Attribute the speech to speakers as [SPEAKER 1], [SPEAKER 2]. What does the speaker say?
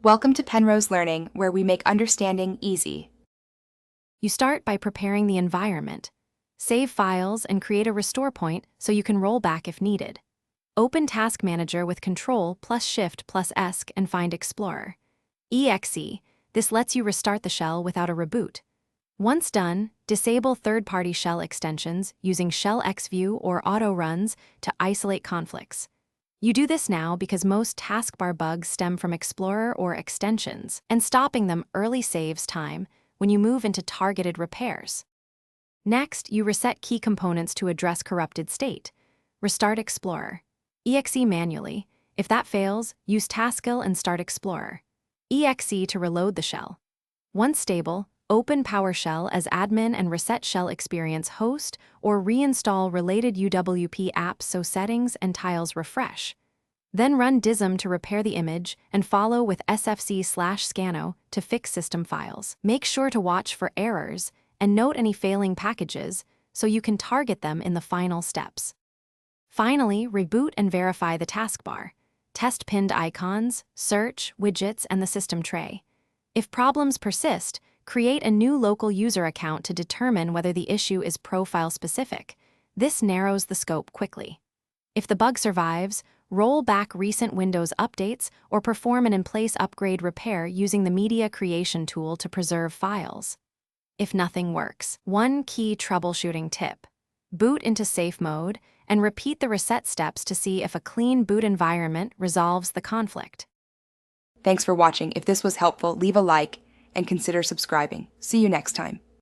[SPEAKER 1] Welcome to Penrose Learning, where we make understanding easy.
[SPEAKER 2] You start by preparing the environment. Save files and create a restore point so you can roll back if needed. Open Task Manager with Ctrl+Shift+S and find Explorer. EXE, this lets you restart the shell without a reboot. Once done, disable third-party shell extensions using Shell Xview or auto runs to isolate conflicts. You do this now because most taskbar bugs stem from Explorer or extensions, and stopping them early saves time when you move into targeted repairs. Next, you reset key components to address corrupted state. Restart Explorer. EXE manually. If that fails, use Taskill and start Explorer. EXE to reload the shell. Once stable, open PowerShell as admin and reset shell experience host or reinstall related UWP apps so settings and tiles refresh. Then run dism to repair the image and follow with sfc/scano to fix system files. Make sure to watch for errors and note any failing packages so you can target them in the final steps. Finally, reboot and verify the taskbar. Test pinned icons, search, widgets, and the system tray. If problems persist, create a new local user account to determine whether the issue is profile-specific. This narrows the scope quickly. If the bug survives, roll back recent Windows updates or perform an in-place upgrade repair using the Media Creation tool to preserve files. If nothing works, one key troubleshooting tip: boot into safe mode and repeat the reset steps to see if a clean boot environment resolves the conflict.
[SPEAKER 1] Thanks for watching. If this was helpful, leave a like and consider subscribing. See you next time.